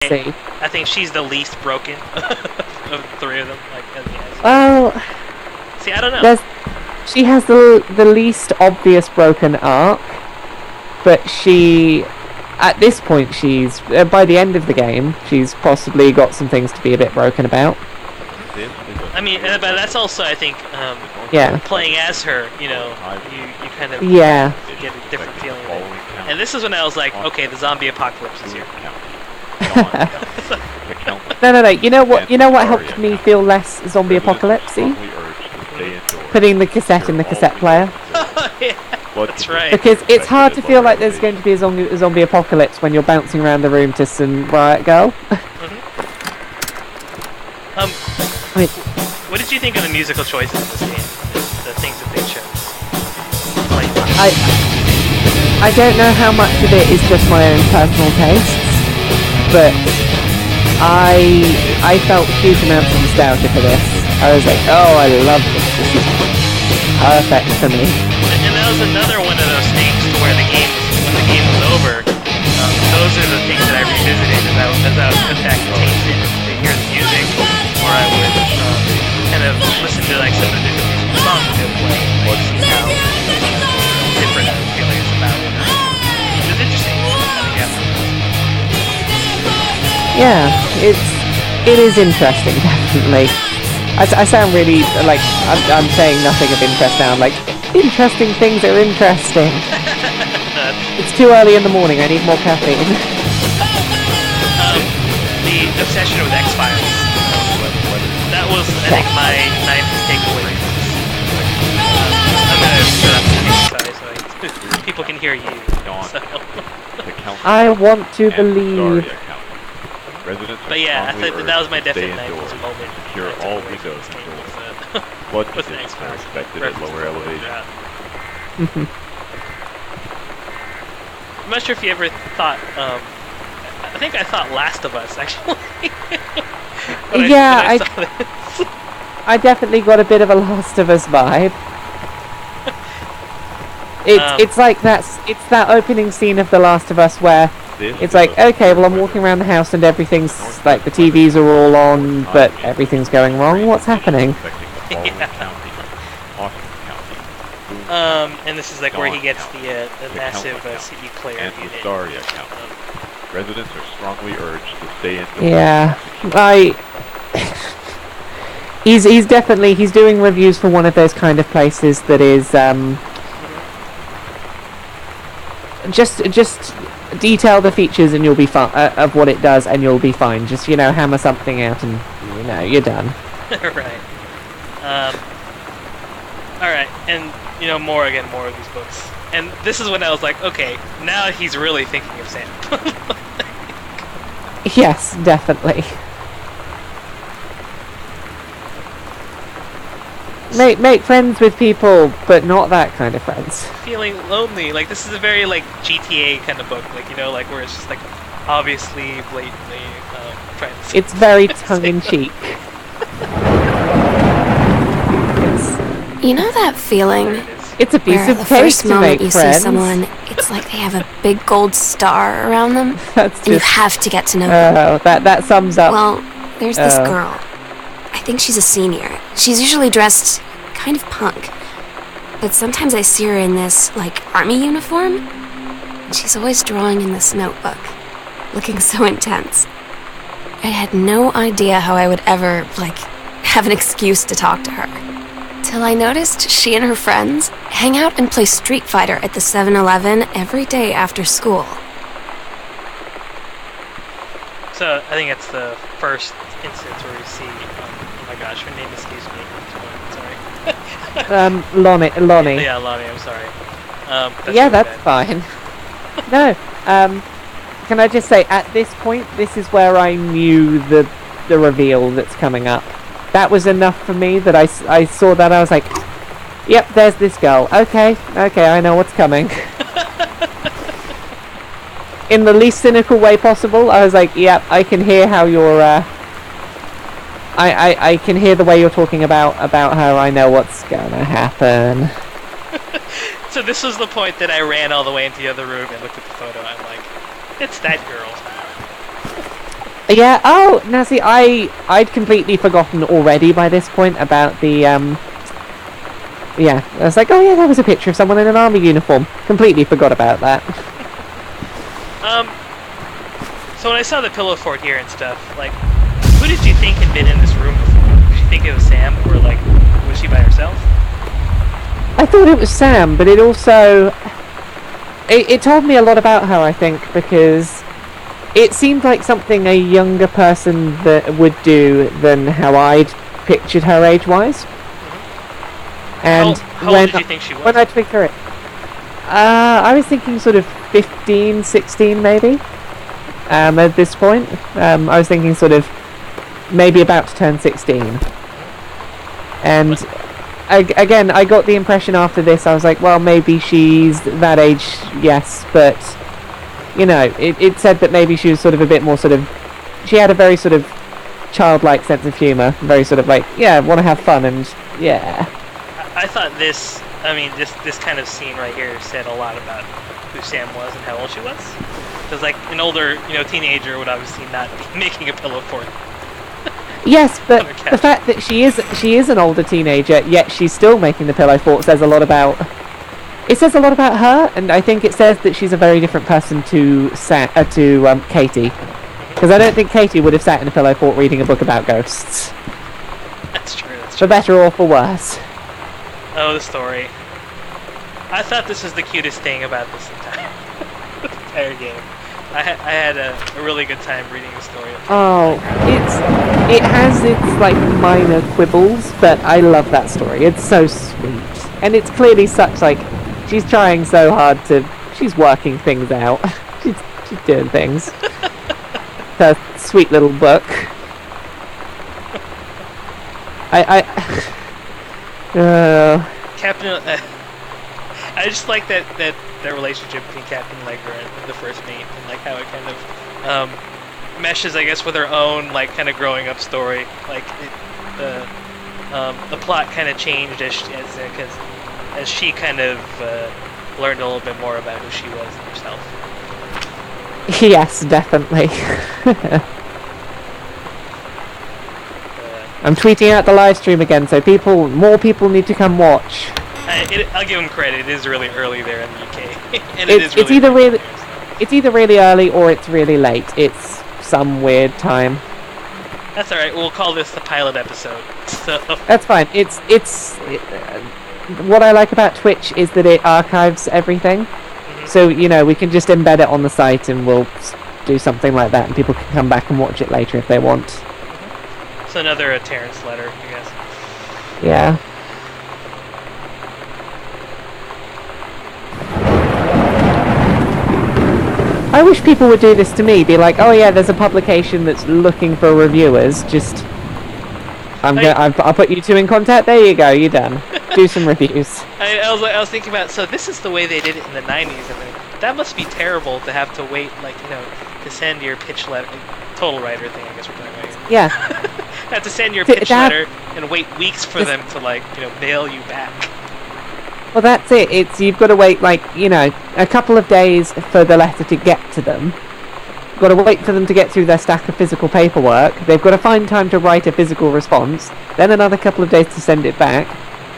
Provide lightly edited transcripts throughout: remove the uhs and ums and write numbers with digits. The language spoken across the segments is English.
see. I think she's the least broken of the three of them. Like, well, see, I don't know. She has the least obvious broken arc, but she, at this point, she's by the end of the game, she's possibly got some things to be a bit broken about. I mean, but that's also, I think, playing as her, you kind of get a different feeling of it. And this is when I was like, okay, the zombie apocalypse is here. No. You know what helped me feel less zombie apocalypse-y? Putting the cassette in the cassette player. Yeah, that's right. Because it's hard to feel like there's going to be a zombie apocalypse when you're bouncing around the room to some Riot Girl. What did you think of the musical choices in this game? The things that they chose? I don't know how much of it is just my own personal tastes, but I felt huge amounts of nostalgia for this. I was like, oh, I love this. This is perfect for me. And that was another one of those things to where when the game was over, those are the things that I revisited as I was back to taste it, to hear the music, or I would kind of listen to like some of the different songs that they were playing, like see how different I was feeling about it. It was interesting. Yeah, it is interesting, definitely. I sound really like I'm saying nothing of interest now. I'm like, interesting things are interesting. It's too early in the morning. I need more caffeine. The obsession with X-Files. That was, I think, my biggest takeaway. I'm gonna shut up so people can hear you. So. I want to believe. But yeah, I think that was my definite nightmares moment. Secure all windows until blood conditions are expected at lower elevation. I'm not sure if you ever thought, I think I thought Last of Us, actually. I definitely got a bit of a Last of Us vibe. It's like it's that opening scene of The Last of Us where it's like, okay, well, I'm walking around the house and everything's like the TVs are all on, but everything's going wrong. What's happening? And this is like where he gets the massive CD player unit. Residents are strongly urged to stay indoors. Yeah, he's doing reviews for one of those kind of places that is just detail the features and you'll be fine of what it does and you'll be fine. Just hammer something out and you're done. Right. All right, and more of these books. And this is when I was like, okay, now he's really thinking of Sam. Yes, definitely. Make friends with people, but not that kind of friends. Feeling lonely, like this is a very like GTA kind of book, like like where it's just like obviously, blatantly friends. It's very tongue-in-cheek. You know that feeling? It's a piece of the cake first to moment make you friends. see someone, it's like they have a big gold star around them. That's you have to get to know them. That sums up. Well, there's this girl. I think she's a senior. She's usually dressed kind of punk. But sometimes I see her in this, like, army uniform. And she's always drawing in this notebook. Looking so intense. I had no idea how I would ever, like, have an excuse to talk to her. Till I noticed she and her friends hang out and play Street Fighter at the 7-Eleven every day after school. So I think it's the first instance where we see, oh my gosh, her name escapes me. Sorry. Lonnie. Yeah, Lonnie, I'm sorry. That's fine. No, can I just say, at this point, this is where I knew the reveal that's coming up. That was enough for me that I saw that, I was like, yep, there's this girl. Okay, I know what's coming. In the least cynical way possible, I was like, yep, I can hear how you're, I can hear the way you're talking about her. I know what's gonna happen. So this was the point that I ran all the way into the other room and looked at the photo. I'm like, it's that girl. Yeah. Oh, now see, I'd completely forgotten already by this point about the Yeah, I was like, oh yeah, that was a picture of someone in an army uniform. Completely forgot about that. So when I saw the pillow fort here and stuff, like, who did you think had been in this room before? Did you think it was Sam, or like, was she by herself? I thought it was Sam, but it also it told me a lot about her, I think, because it seemed like something a younger person that would do than how I'd pictured her age-wise. And how old did you think she was? When I tweaked her, I was thinking sort of 15, 16 maybe. At this point, I was thinking sort of maybe about to turn 16. And again, I got the impression after this, I was like, well, maybe she's that age, yes, but you know, it said that maybe she was sort of a bit more sort of, she had a very sort of childlike sense of humour, very sort of like, yeah, want to have fun, and yeah. I thought this, I mean, this kind of scene right here said a lot about who Sam was and how old she was. Because, like, an older, teenager would obviously not be making a pillow fort. Yes, but the fact that she is an older teenager, yet she's still making the pillow fort, says a lot about. It says a lot about her, and I think it says that she's a very different person to Katie. Because I don't think Katie would have sat in a pillow fort reading a book about ghosts. That's true. For better or for worse. Oh, the story. I thought this was the cutest thing about this entire game. I had a really good time reading the story. Oh, it has its like minor quibbles, but I love that story. It's so sweet, and it's clearly such like she's trying so hard to. She's working things out. she's doing things. Her sweet little book. Captain. I just like that relationship between Captain Allegra and the first mate, and like how it kind of meshes, I guess, with her own like kind of growing up story. Like the plot kind of changed as she kind of learned a little bit more about who she was herself. Yes, definitely. I'm tweeting out the live stream again, so more people need to come watch. I'll give him credit. It is really early there in the UK, and it's either really early or it's really late. It's some weird time. That's all right. We'll call this the pilot episode. So that's fine. What I like about Twitch is that it archives everything. Mm-hmm. So we can just embed it on the site, and we'll do something like that, and people can come back and watch it later if they want. Mm-hmm. It's another Terrence letter, I guess. Yeah. I wish people would do this to me. Be like, oh yeah, there's a publication that's looking for reviewers. Just, I'll put you two in contact. There you go. You're done. Do some reviews. I was thinking about, so this is the way they did it in the 90s. I mean, that must be terrible to have to wait, like, to send your pitch letter. Total writer thing, I guess we're talking about here. Yeah. Have to send your pitch letter and wait weeks for them to, like, mail you back. Well, that's it. You've got to wait, like, a couple of days for the letter to get to them. You've got to wait for them to get through their stack of physical paperwork. They've got to find time to write a physical response. Then another couple of days to send it back.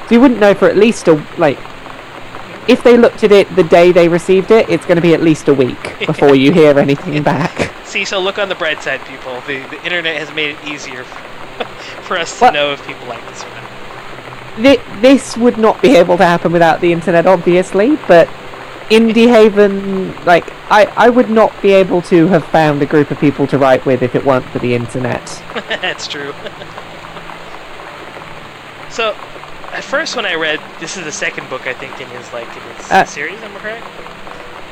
So you wouldn't know for at least if they looked at it the day they received it, it's going to be at least a week before you hear anything back. See, so look on the bright side, people. The internet has made it easier for us to know if people like this or not. This would not be able to happen without the internet, obviously, but Indie Haven, like, I would not be able to have found a group of people to write with if it weren't for the internet. That's true. So, at first when I read, this is the second book, I think, in his series, am I correct?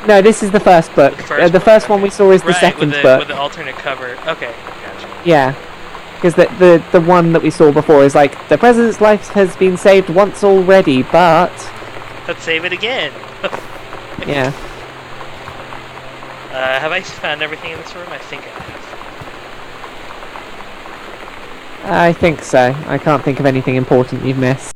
No, this is the first book. The first one we saw is the second book. With the alternate cover. Okay, gotcha. Yeah. Because the one that we saw before is like, the president's life has been saved once already, but... Let's save it again! Yeah. Have I found everything in this room? I think I have. I think so. I can't think of anything important you've missed.